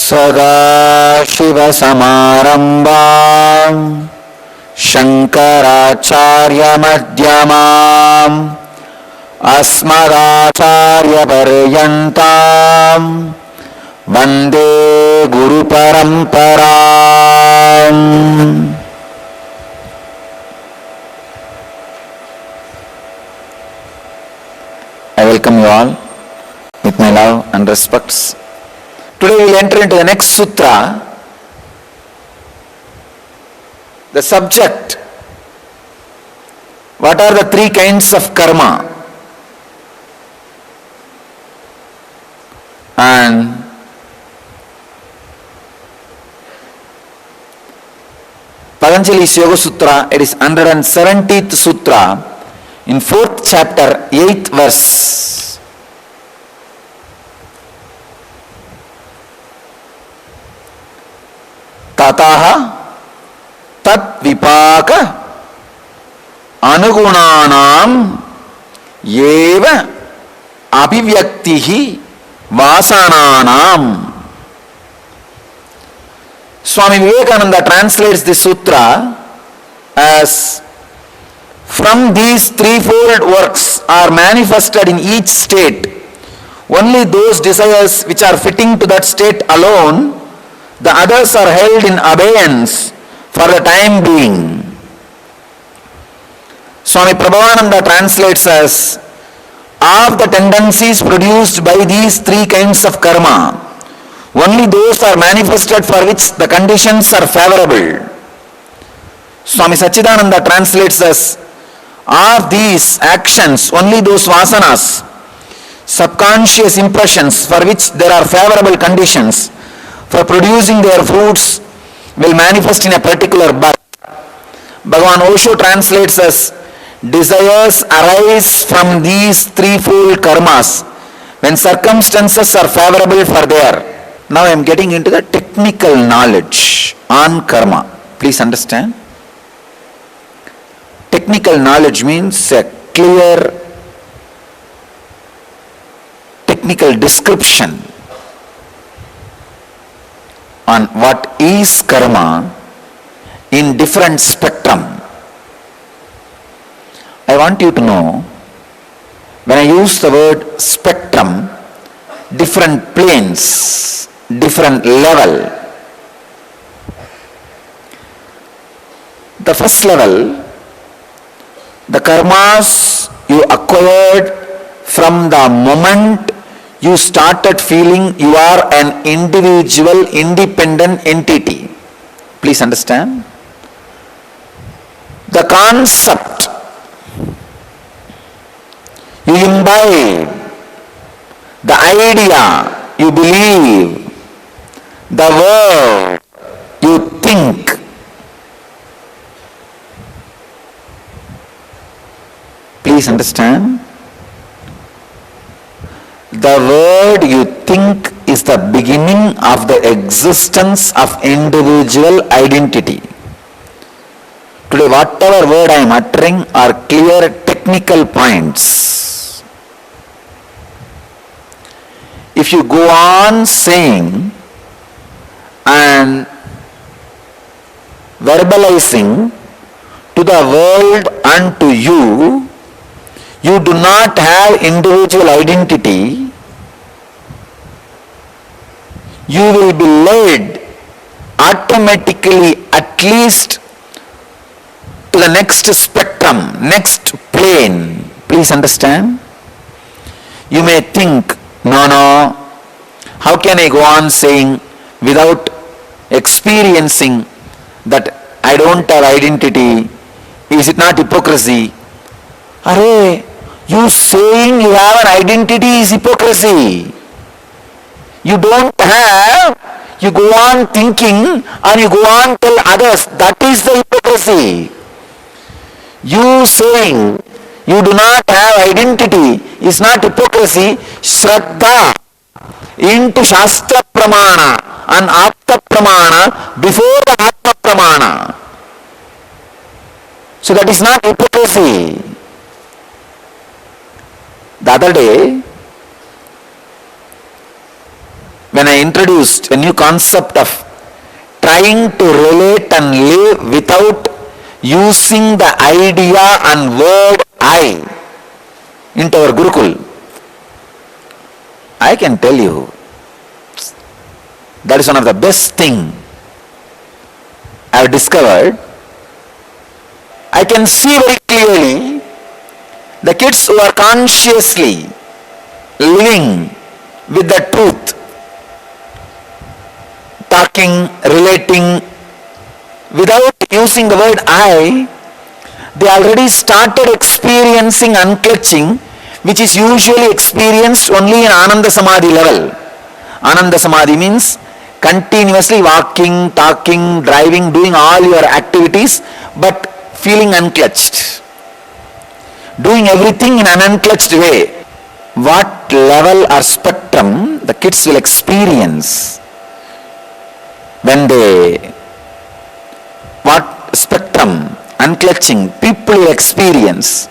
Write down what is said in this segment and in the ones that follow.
सदाशिवसमारम्भां शङ्कराचार्यमध्यमाम् अस्मदाचार्यपर्यन्तां वन्दे गुरुपरम्पराम्. I welcome you all with my love and respects. Today we will enter into the next sutra. The subject: what are the three kinds of karma? And Patanjali Yoga Sutra, it is 170th sutra in 4th chapter, 8th verse. Tataha tat vipaka anugunanam yeva abhivyaktihi vasananam. Swami Vivekananda translates this sutra as: from these threefold works are manifested in each state. Only those desires which are fitting to that state alone, the others are held in abeyance for the time being. Swami Prabhavananda translates as: of the tendencies produced by these three kinds of karma, only those are manifested for which the conditions are favorable. Swami Sachidananda translates as: of these actions, only those vasanas, subconscious impressions for which there are favorable conditions for producing their fruits, will manifest in a particular birth. Bhagavan Osho translates as: desires arise from these threefold karmas when circumstances are favorable for their. Now I am getting into the technical knowledge on karma. Please understand. Technical knowledge means a clear technical description on what is karma in different spectrum. I want you to know, when I use the word spectrum, different planes, different level. The first level, the karmas you acquired from the moment you started feeling you are an individual, independent entity. Please understand. The concept you imbibe, the idea you believe, the word you think, please understand. The word you think is the beginning of the existence of individual identity. Today, whatever word I am uttering are clear technical points. If you go on saying and verbalizing to the world and to you, you do not have individual identity, you will be led automatically at least to the next spectrum, next plane. Please understand. You may think, no, how can I go on saying without experiencing that I don't have identity? Is it not hypocrisy? Arey, you saying you have an identity is hypocrisy. You don't have, you go on thinking and you go on tell others, that is the hypocrisy. You saying you do not have identity is not hypocrisy. Shraddha into Shastra Pramana and Apta Pramana before the Atma Pramana. So that is not hypocrisy. The other day, when I introduced a new concept of trying to relate and live without using the idea and word I into our Gurukul, I can tell you that is one of the best thing I have discovered. I can see very clearly the kids who are consciously living with the truth, talking, relating without using the word I, they already started experiencing unclutching, which is usually experienced only in Ananda Samadhi level. Ananda Samadhi means continuously walking, talking, driving, doing all your activities, but feeling unclutched. Doing everything in an unclutched way. What level or spectrum the kids will experience when they, what spectrum, unclutching, people will experience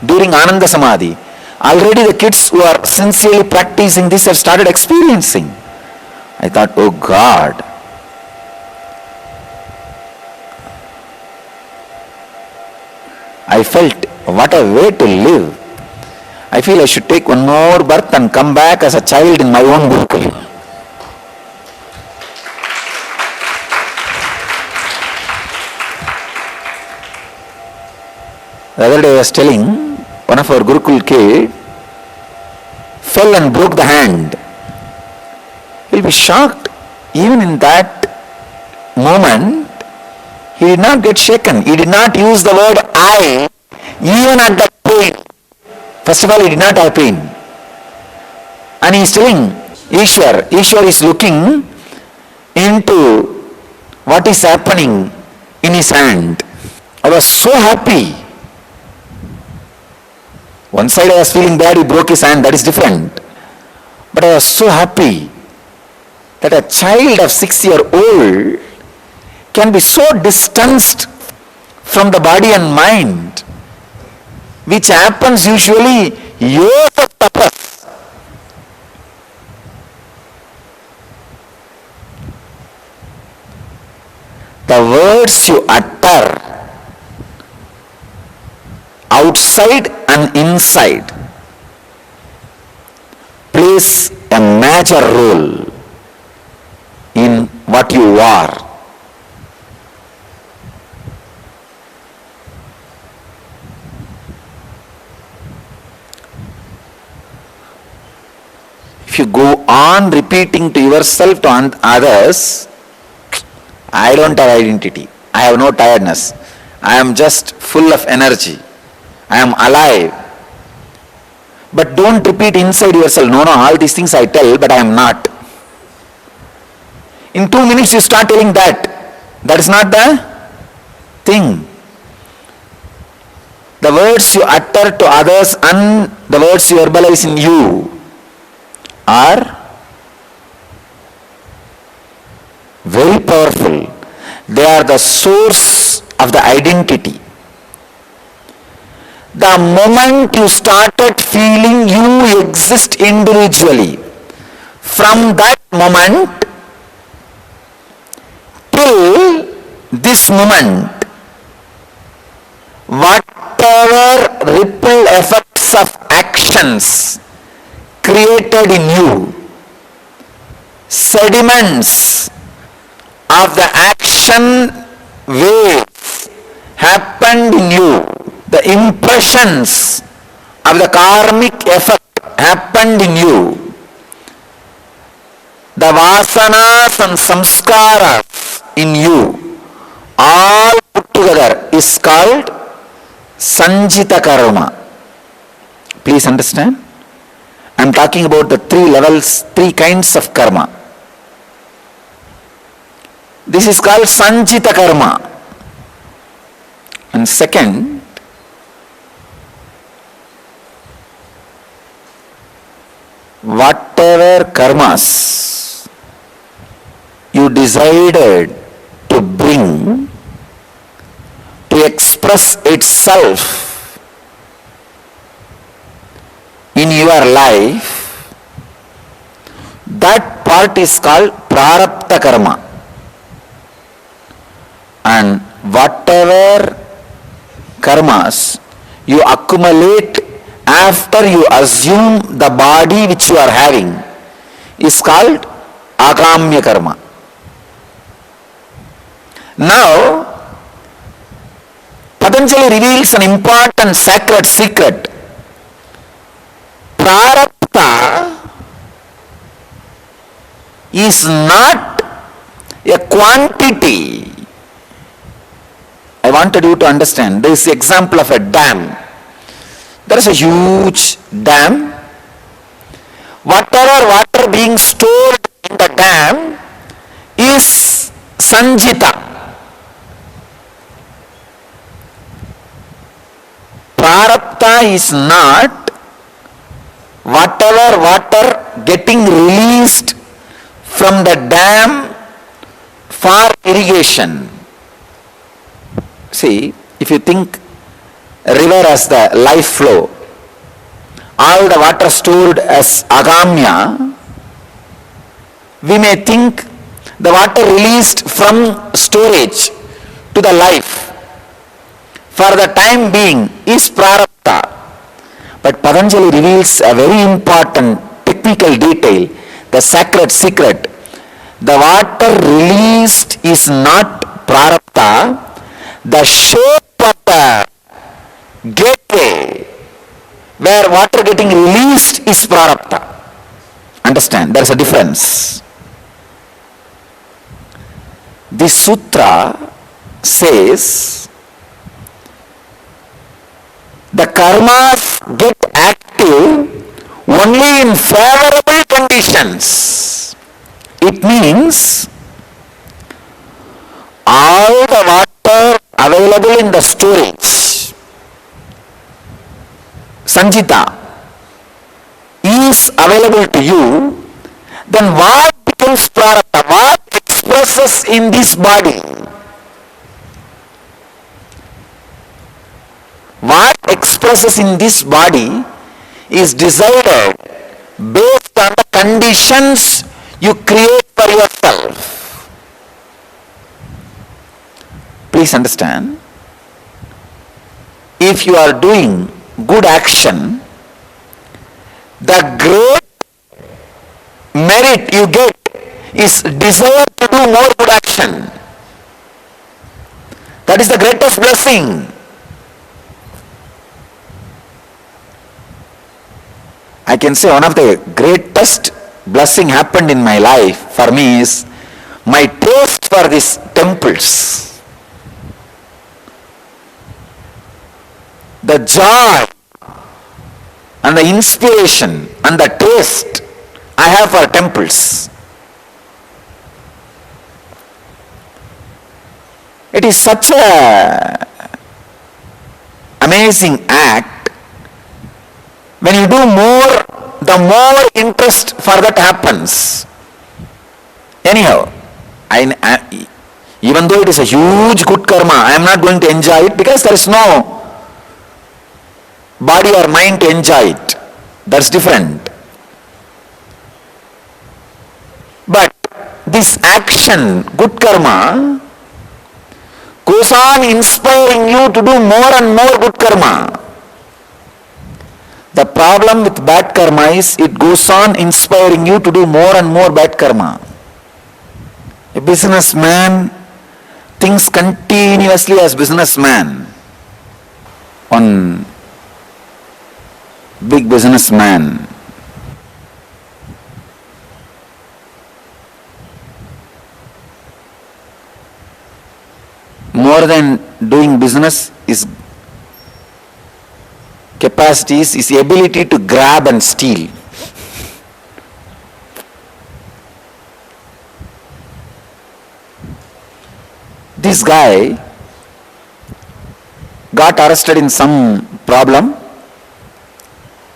during Ananda Samadhi. Already the kids who are sincerely practicing this have started experiencing. I thought, oh God, I felt, what a way to live. I feel I should take one more birth and come back as a child in my own Gurukul. The other day I was telling, one of our Gurukul kid fell and broke the hand. You'll be shocked. Even in that moment, he did not get shaken. He did not use the word I, even at the pain. First of all, he did not have pain. And he is telling, Ishwar is looking into what is happening in his hand. I was so happy. One side I was feeling bad, he broke his hand, that is different. But I was so happy that a child of 6-year-old can be so distanced from the body and mind, which happens usually years of tapas. The words you utter outside and inside plays a major role in what you are. If you go on repeating to yourself, to others, I don't have identity, I have no tiredness, I am just full of energy, I am alive. But don't repeat inside yourself, no, all these things I tell, but I am not. In 2 minutes you start telling that. That is not the thing. The words you utter to others and the words you verbalize in you are very powerful. They are the source of the identity. The moment you started feeling you exist individually, from that moment till this moment, whatever ripple effects of actions created in you, sediments of the action waves happened in you, the impressions of the karmic effect happened in you, the vasanas and samskaras in you, all put together is called sanjita karma. Please understand? I am talking about the 3 levels, 3 kinds of karma. This is called sanjita karma. And second, whatever karmas you decided to bring to express itself in your life, That part is called Prarabdha karma. And whatever karmas you accumulate after you assume the body which you are having is called Agamya karma. Now, Patanjali reveals an important sacred secret. Prarabdha is not a quantity. I wanted you to understand. There is the example of a dam. There is a huge dam. Whatever water being stored in the dam is sanjita. Prarabdha is not whatever water getting released from the dam for irrigation. See, if you think a river as the life flow, all the water stored as Agamya, we may think the water released from storage to the life for the time being is Prarabdha. But Patanjali reveals a very important technical detail, the sacred secret. The water released is not Prarabdha. The shape of the gateway where water getting released is Prarabdha. Understand, there is a difference. This sutra says the karmas get active only in favorable conditions. It means all the water available in the storage, sanjita, is available to you, then what becomes prarabdha? What expresses in this body? What expresses in this body is decided based on the conditions you create for yourself. Please understand, if you are doing good action, the great merit you get is desire to do more good action. That is the greatest blessing. I can say one of the greatest blessing happened in my life for me is my taste for these temples. The joy and the inspiration and the taste I have for temples. It is such a amazing act. When you do more, the more interest for that happens. Anyhow, even though it is a huge good karma, I am not going to enjoy it because there is no body or mind to enjoy it. That's different. But this action, good karma, goes on inspiring you to do more and more good karma. The problem with bad karma is it goes on inspiring you to do more and more bad karma. A businessman thinks continuously as businessman. One big businessman, more than doing business, his capacities, his ability to grab and steal. This guy got arrested in some problem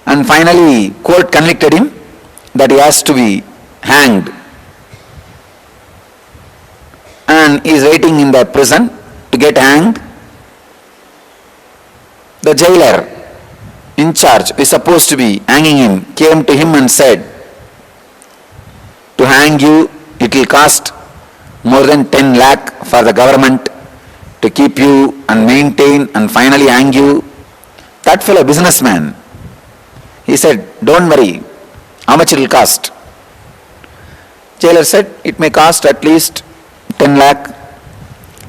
and finally court convicted him that he has to be hanged, and he is waiting in the prison to get hanged. The jailer in charge is supposed to be hanging him came to him and said, to hang you, it will cost more than 10 lakh for the government to keep you and maintain and finally hang you. That fellow businessman, he said, don't worry, how much it will cost? Jailer said, it may cost at least 10 lakh.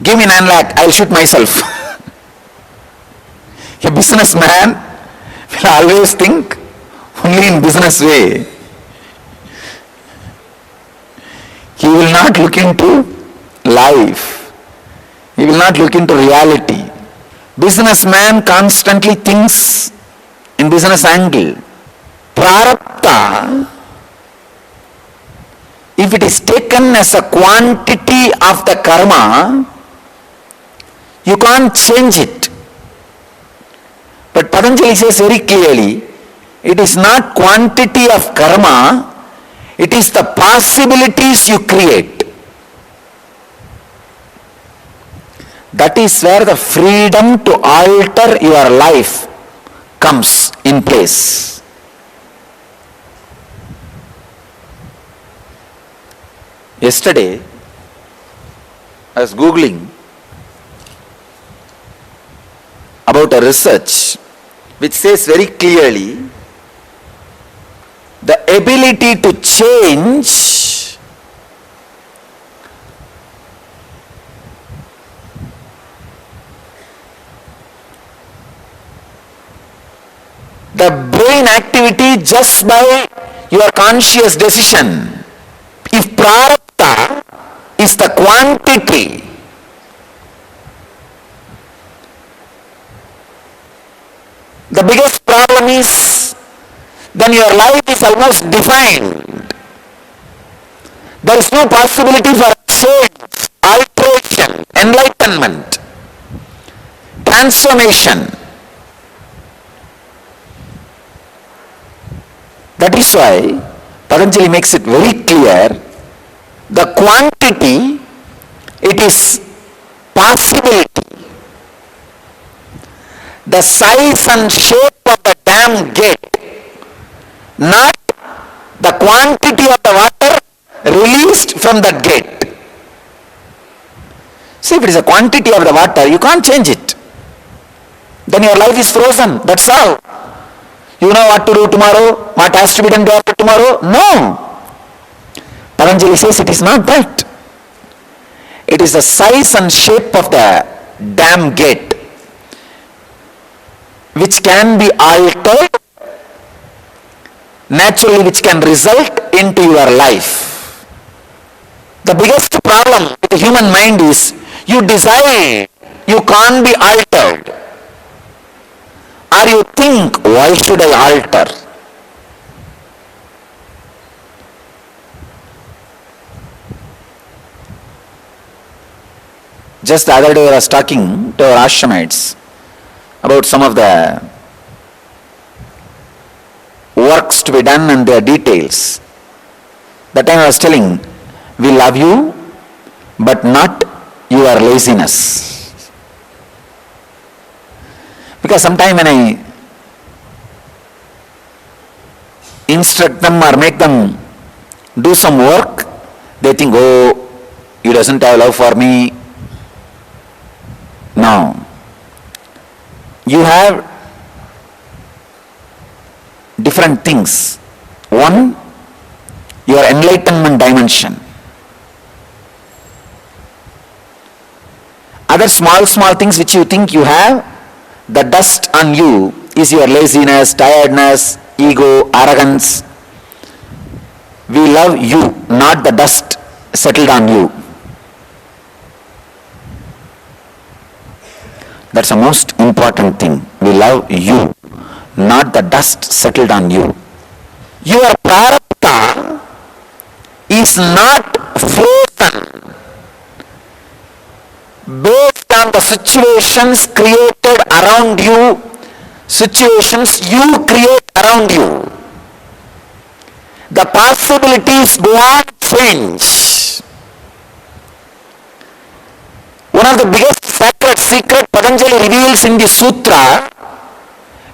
Give me 9 lakh, I will shoot myself. A businessman will always think only in business way. He will not look into life. He will not look into reality. Businessman constantly thinks in business angle. Prarabdha, if it is taken as a quantity of the karma, you can't change it. But Patanjali says very clearly, it is not quantity of karma, it is the possibilities you create. That is where the freedom to alter your life comes in place. Yesterday, I was Googling about a research which says very clearly the ability to change the brain activity just by your conscious decision. If Prarabdha is the quantity, the biggest problem is then your life is almost defined. There is no possibility for change, alteration, enlightenment, transformation. That is why Patanjali makes it very clear, the quantity, it is possibility. The size and shape of the dam gate, not the quantity of the water released from that gate. See, if it is a quantity of the water, you can't change it. Then your life is frozen, that's all. You know what to do tomorrow, what has to be done after tomorrow? No. Patanjali says it is not that. It is the size and shape of the dam gate which can be altered naturally, which can result into your life. The biggest problem with the human mind is you desire, you can't be altered. Or you think, why should I alter? Just the other day I was talking to our ashramites about some of the works to be done and their details. That time I was telling, we love you, but not your laziness. Because sometimes when I instruct them or make them do some work, they think, oh, he doesn't have love for me. No. You have different things. One, your enlightenment dimension. Other small things which you think you have, the dust on you is your laziness, tiredness, ego, arrogance. We love you, not the dust settled on you. That's the most important thing. We love you, not the dust settled on you. Your prarabdha is not frozen based on the situations created around you, situations you create around you. The possibilities go on change. One of the biggest sacred secret Patanjali reveals in the Sutra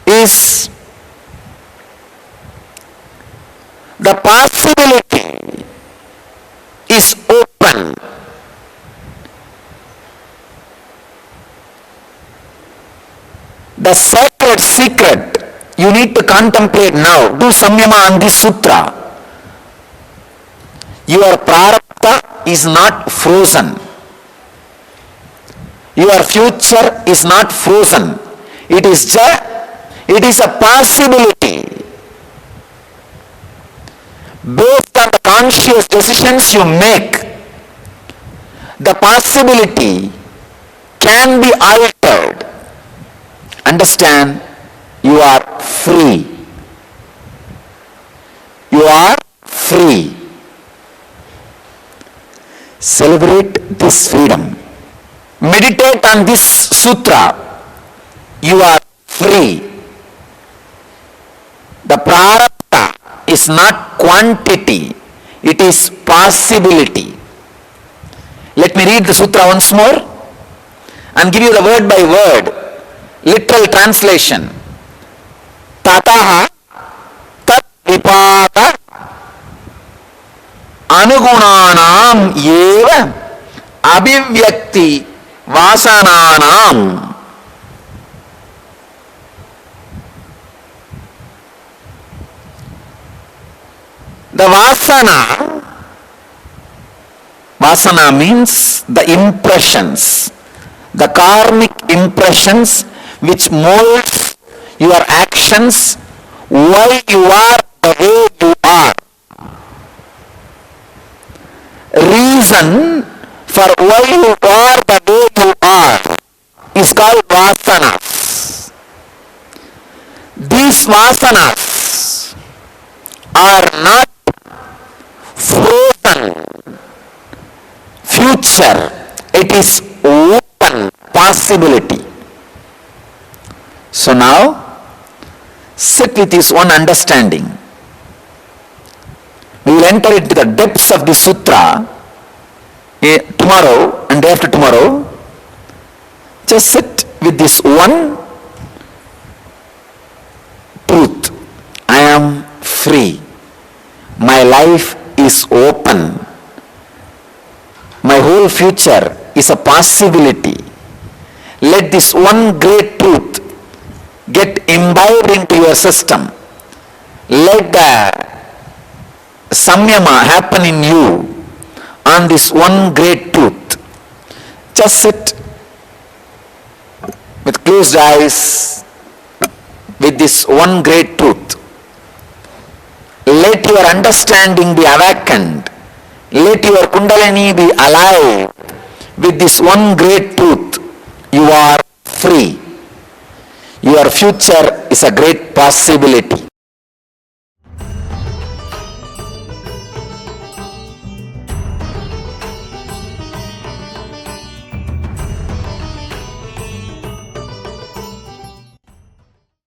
is the possibility The sacred secret you need to contemplate now. Do samyama on this sutra. Your prarabdha is not frozen. Your future is not frozen. It is a possibility. Based on the conscious decisions you make, the possibility can be altered. Understand? You are free. You are free. Celebrate this freedom. Meditate on this sutra. You are free. The prarabdha is not quantity. It is possibility. Let me read the sutra once more and give you the word by word, literal translation. Tataha tat vipaka anugunanam eva abhivyakti vasananam. The vasana means the impressions, the karmic impressions which molds your actions, why you are the way you are. Reason for why you are the way you are is called vasanas. These vasanas are not frozen future. It is open possibility. So now, sit with this one understanding. We will enter into the depths of the sutra tomorrow and day after tomorrow. Just sit with this one truth. I am free. My life is open. My whole future is a possibility. Let this one great truth get imbibed into your system. Let the samyama happen in you on this one great truth. Just sit with closed eyes with this one great truth. Let your understanding be awakened. Let your kundalini be alive with this one great truth. You are free. Your future is a great possibility.